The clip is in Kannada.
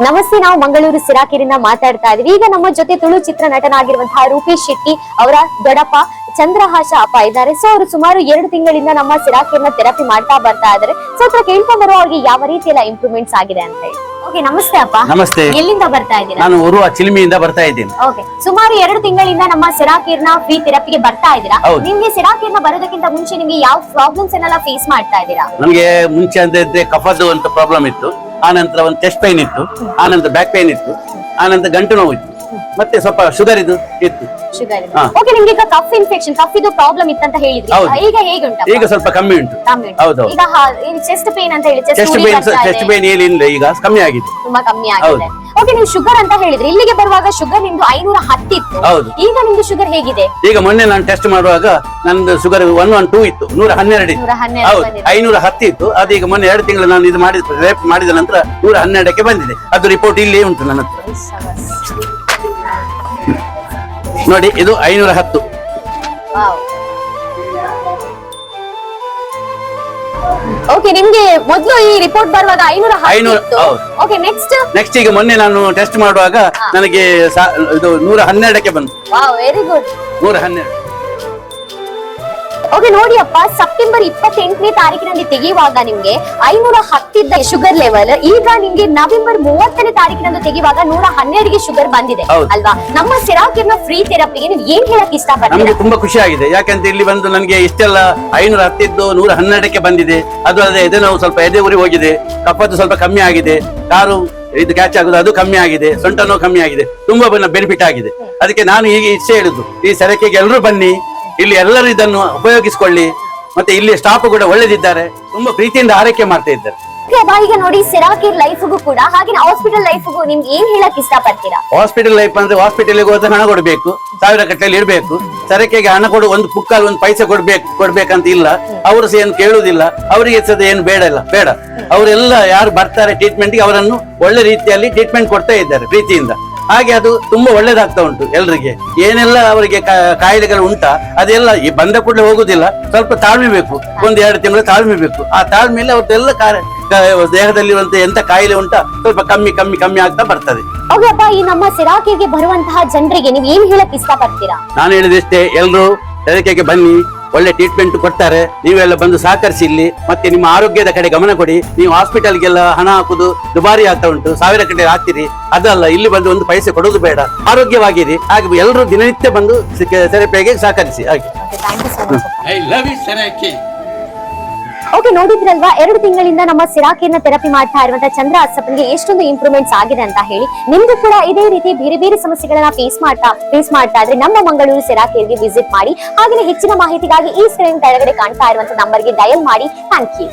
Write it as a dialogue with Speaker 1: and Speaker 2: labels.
Speaker 1: ನಮಸ್ತೆ, ನಾವು ಮಂಗಳೂರು ಸಿರಾಕೇರಿಯಿಂದ ಮಾತಾಡ್ತಾ ಇದೀವಿ. ಈಗ ನಮ್ಮ ಜೊತೆ ತುಳು ಚಿತ್ರ ನಟನಾಗಿರುವಂತಹ ರೂಪೇಶ್ ಶೆಟ್ಟಿ ಅವರ ದೊಡ್ಡಪ್ಪ ಚಂದ್ರಹಾಸ ಅಪ್ಪ ಇದ್ದಾರೆ. ಸೊ ಅವರು ಸುಮಾರು 2 ತಿಂಗಳಿಂದ ನಮ್ಮ ಸಿರಾಕೇರಿನ ಥೆರಪಿ ಮಾಡ್ತಾ ಬರ್ತಾ ಇದ್ದಾರೆ. ಸೊ ಹತ್ರ ಕೇಳ್ಕೊಂಡ್ ಬರೋ ಅವ್ರಿಗೆ ಯಾವ ರೀತಿ ಎಲ್ಲ ಇಂಪ್ರೂವ್ಮೆಂಟ್ಸ್ ಆಗಿದೆ ಅಂತ ಹೇಳಿ. ಓಕೆ, ನಮಸ್ತೆ ಅಪ್ಪ.
Speaker 2: ನಮಸ್ತೆ.
Speaker 1: ಎಲ್ಲಿಂದ ಬರ್ತಾ ಇದ್ದೀರಾ?
Speaker 2: ನಾನು ಉರುವ ಚಿಲ್ಮಿಯಿಂದ ಬರ್ತಾ ಇದ್ದೀನಿ.
Speaker 1: ಓಕೆ, ಸುಮಾರು 2 ತಿಂಗಳಿಂದ ನಮ್ಮ ಸಿರಾಕೇರ್ನ ಫ್ರೀ ಥೆರಪಿಗೆ ಬರ್ತಾ ಇದ್ದೀರಾ. ನಿಮ್ಗೆ ಸಿರಾಕೇರ್ನ ಬರೋದಕ್ಕಿಂತ ಮುಂಚೆ ನಿಮ್ಗೆ ಯಾವ ಪ್ರಾಬ್ಲಮ್ಸ್ ಅನ್ನೆಲ್ಲ ಫೇಸ್ ಮಾಡ್ತಾ ಇದ್ದೀರಾ?
Speaker 2: ನಮಗೆ ಮುಂಚೆ ಅಂತ ಇದ್ರೆ ಕಫದ್ದು ಅಂತ ಪ್ರಾಬ್ಲಮ್ ಇತ್ತು, ಆನಂತರ ಒಂದು ಚೆಸ್ಟ್ ಪೈನ್ ಇತ್ತು, ಆನಂತರ ಬ್ಯಾಕ್ ಪೈನ್ ಇತ್ತು, ಆನಂತರ ಗಂಟು ನೋವು ಇತ್ತು, ಮತ್ತೆ ಸ್ವಲ್ಪ ಶುಗರ್ ಇತ್ತು.
Speaker 1: ಓಕೆ, ನಿಮ್ಗೆ ಈಗ ಕಫ್ ಇನ್ಫೆಕ್ಷನ್, ಕಫ್ ಇದು ಪ್ರಾಬ್ಲಮ್ ಇತ್ತಂತ ಹೇಳಿದ್ರಿ. ಈಗ ಹೇಗೆ ಉಂಟು?
Speaker 2: ಈಗ ಸ್ವಲ್ಪ ಕಮ್ಮಿ ಉಂಟು. ಹೌದು.
Speaker 1: ಈಗ ಚೆಸ್ಟ್ ಪೇನ್ ಅಂತ ಹೇಳಿ
Speaker 2: ಚೆಸ್ಟ್ ಪೇನ್ ಏನಿಲ್ಲ, ಈಗ ಕಮ್ಮಿ ಆಗಿದೆ,
Speaker 1: ತುಂಬಾ ಕಮ್ಮಿ ಆಗಿದೆ. ಓಕೆ, ನೀವು ಶುಗರ್ ಅಂತ ಹೇಳಿದ್ರಿ. ಇಲ್ಲಿಗೆ ಬರುವಾಗ ಶುಗರ್ ನಿಮ್ದು 510 ಇತ್ತು. ಈಗ ನಿಮ್ದು ಶುಗರ್ ಹೇಗಿದೆ?
Speaker 2: ಈಗ ಮೊನ್ನೆ ನಾನು ಟೆಸ್ಟ್ ಮಾಡುವಾಗ ನಂದು ಶುಗರ್ 112 ಇತ್ತು, 112 ಇತ್ತು. ಹೌದು, 510 ಇತ್ತು. ಅದೀಗ ಮೊನ್ನೆ 2 ತಿಂಗಳು ನಾನು ಇದು ಮಾಡಿದ ನಂತರ 112ಕ್ಕೆ ಬಂದಿದೆ. ಅದು ರಿಪೋರ್ಟ್ ಇಲ್ಲಿ ಉಂಟು ನನ್ನ ಹತ್ರ. ನೋಡಿ, ಇದು 510.
Speaker 1: ಓಕೆ, ನಿಮ್ಗೆ ಮೊದಲು ಈ ರಿಪೋರ್ಟ್ ಬರುವಾಗ 510. ಓಕೆ, ನೆಕ್ಸ್ಟ್ ಈಗ
Speaker 2: ಮೊನ್ನೆ ನಾನು ಟೆಸ್ಟ್ ಮಾಡುವಾಗ ನನಗೆ ಇದು 112ಕ್ಕೆ ಬಂತು.
Speaker 1: Wow, very good.
Speaker 2: 112.
Speaker 1: ಓಕೆ, ನೋಡಿ ಅಪ್ಪ, ಸೆಪ್ಟೆಂಬರ್ 28ನೇ ತಾರೀಕಿನಲ್ಲಿ ತೆಗೆಯುವಾಗ ನಿಮ್ಗೆ 510 ಇದ್ದ ಶುಗರ್ ಲೆವೆಲ್ ಈಗ ನಿಮ್ಗೆ ನವೆಂಬರ್ 30ನೇ ತಾರೀಕಿನಂದು ತೆಗೆಯುವಾಗ 112ಗೆ ಶುಗರ್ ಬಂದಿದೆ ಅಲ್ವಾ? ನಮ್ಮ ಸಿರಾಕೇರ್ನ ಫ್ರೀ ಥೆರಪಿಗೆ ನೀವು ಏನ್ ಹೇಳಕ್ ಇಷ್ಟಪಡ್ತೀರಾ?
Speaker 2: ನಮಗೆ ತುಂಬಾ ಖುಷಿ ಆಗಿದೆ. ಯಾಕಂತ ಇಲ್ಲಿ ಬಂದು ನನಗೆ ಇಷ್ಟೆಲ್ಲ 510 ಇದ್ದು 112ಕ್ಕೆ ಬಂದಿದೆ. ಅದು ಅಲ್ಲದೆ ಎದೆ ನೋವು ಸ್ವಲ್ಪ ಎದೆ ಉರಿ ಹೋಗಿದೆ, ಕಫದ್ದು ಸ್ವಲ್ಪ ಕಮ್ಮಿ ಆಗಿದೆ, ಕಾರು ಇದು ಕ್ಯಾಚ್ ಆಗುದು ಅದು ಕಮ್ಮಿ ಆಗಿದೆ, ಸೊಂಟ ನೋವು ಕಮ್ಮಿ ಆಗಿದೆ, ತುಂಬಾ ಬೆನಿಫಿಟ್ ಆಗಿದೆ. ಅದಕ್ಕೆ ನಾನು ಈಗ ಇಷ್ಟೇ ಹೇಳುದು, ಈ ಸರಕಿಗೆ ಎಲ್ಲರೂ ಬನ್ನಿ, ಇಲ್ಲಿ ಎಲ್ಲರೂ ಇದನ್ನು ಉಪಯೋಗಿಸಿಕೊಳ್ಳಿ. ಮತ್ತೆ ಇಲ್ಲಿ ಸ್ಟಾಫ್ ಕೂಡ ಒಳ್ಳೆದಿದ್ದಾರೆ, ತುಂಬಾ ಪ್ರೀತಿಯಿಂದ ಆರೈಕೆ ಮಾಡ್ತಾ ಇದ್ದಾರೆ.
Speaker 1: ಈಗ ನೋಡಿ, ಸಿರಾಕೇರ್ ಲೈಫ್ಗೂ ಕೂಡ ಹಾಗೆ ಹಾಸ್ಪಿಟಲ್ ಲೈಫ್ಗೂ ನಿಮ್ಗೆ ಏನ್ ಹೇಳಕ್ ಇಷ್ಟಪಡ್ತೀರಾ?
Speaker 2: ಹಾಸ್ಪಿಟಲ್ ಲೈಫ್ ಅಂದ್ರೆ ಹಾಸ್ಪಿಟಲ್ ಹೋದ್ರೆ ಹಣ ಕೊಡ್ಬೇಕು, 1000 ಕಟ್ಟಲೆ ಇಡ್ಬೇಕು. ಸರಕಿಗೆ ಹಣ ಕೊಡು, ಒಂದು ಪುಕ್ಕಲ್ ಒಂದು ಪೈಸೆ ಕೊಡ್ಬೇಕಂತ ಇಲ್ಲ. ಅವರು ಸಹ ಏನು ಕೇಳುವುದಿಲ್ಲ, ಅವರಿಗೆ ಸಹ ಏನು ಬೇಡ. ಅವರೆಲ್ಲ ಯಾರು ಬರ್ತಾರೆ ಟ್ರೀಟ್ಮೆಂಟ್ಗೆ ಅವರನ್ನು ಒಳ್ಳೆ ರೀತಿಯಲ್ಲಿ ಟ್ರೀಟ್ಮೆಂಟ್ ಕೊಡ್ತಾ ಇದ್ದಾರೆ ಪ್ರೀತಿಯಿಂದ. ಹಾಗೆ ಅದು ತುಂಬಾ ಒಳ್ಳೇದಾಗ್ತಾ ಉಂಟು ಎಲ್ರಿಗೆ. ಏನೆಲ್ಲ ಅವರಿಗೆ ಕಾಯಿಲೆಗಳು ಉಂಟಾ ಅದೆಲ್ಲ ಈ ಬಂದ ಕೂಡಲೇ ಹೋಗುದಿಲ್ಲ, ಸ್ವಲ್ಪ ತಾಳ್ಮೆ ಬೇಕು, 1-2 ತಿಂಗಳು ತಾಳ್ಮೆ ಬೇಕು. ಆ ತಾಳ್ಮೆಯಲ್ಲಿ ಅವ್ರದ್ದೆಲ್ಲ ದೇಹದಲ್ಲಿರುವಂತ ಎಂತ ಕಾಯಿಲೆ ಉಂಟಾ ಸ್ವಲ್ಪ ಕಮ್ಮಿ ಆಗ್ತಾ ಬರ್ತದೆ.
Speaker 1: ಹೌದಪ್ಪ, ಈ ನಮ್ಮ ಸಿರಾಕೇರ್ಗೆ ಬರುವಂತಹ ಜನರಿಗೆ ನೀವು ಏನ್ ಹೇಳಕ್ ಇಷ್ಟಪಡ್ತೀರಾ?
Speaker 2: ನಾನು ಹೇಳಿದಷ್ಟೇ, ಎಲ್ರು ಸಿರಾಕೇರ್ಗೆ ಬನ್ನಿ, ಒಳ್ಳೆ ಟ್ರೀಟ್ಮೆಂಟ್ ಕೊಡ್ತಾರೆ. ನೀವೆಲ್ಲ ಬಂದು ಸಹಕರಿಸಿ ಇಲ್ಲಿ. ಮತ್ತೆ ನಿಮ್ಮ ಆರೋಗ್ಯದ ಕಡೆ ಗಮನ ಕೊಡಿ. ನೀವು ಹಾಸ್ಪಿಟಲ್ಗೆಲ್ಲ ಹಣ ಹಾಕುದು ದುಬಾರಿ ಆಗ್ತಾ ಉಂಟು, 1000 ಕಟ್ಟಲೆ ಹಾಕ್ತೀರಿ. ಅದಲ್ಲ, ಇಲ್ಲಿ ಬಂದು ಒಂದು ಪೈಸೆ ಕೊಡೋದು ಬೇಡ, ಆರೋಗ್ಯವಾಗಿರಿ. ಹಾಗೆ ಎಲ್ಲರೂ ದಿನನಿತ್ಯ ಬಂದು ಥೆರಪಿಗೆ ಸಹಕರಿಸಿ. ಹಾಗೆ
Speaker 1: ಓಕೆ, ನೋಡಿದ್ರಲ್ವಾ, 2 ತಿಂಗಳಿಂದ ನಮ್ಮ ಸಿರಾಕೇರ್ನ ಥೆರಪಿ ಮಾಡ್ತಾ ಇರುವಂತಹ ಚಂದ್ರ ಅಸಪ್ಪನ್ಗೆ ಎಷ್ಟೊಂದು ಇಂಪ್ರೂವ್ಮೆಂಟ್ಸ್ ಆಗಿದೆ ಅಂತ ಹೇಳಿ. ನಿಮ್ಗೂ ಕೂಡ ಇದೇ ರೀತಿ ಬೇರೆ ಸಮಸ್ಯೆಗಳನ್ನ ಫೇಸ್ ಮಾಡ್ತಾ ಇದ್ರೆ ನಮ್ಮ ಮಂಗಳೂರು ಸಿರಾಕೇರ್ಗೆ ವಿಸಿಟ್ ಮಾಡಿ. ಹಾಗೆ ಹೆಚ್ಚಿನ ಮಾಹಿತಿಗಾಗಿ ಈ ಸ್ಕ್ರೀನ್ ಕೆಳಗಡೆ ಕಾಣ್ತಾ ಇರುವಂತಹ ನಂಬರ್ಗೆ ಡಯಲ್ ಮಾಡಿ. Thank you.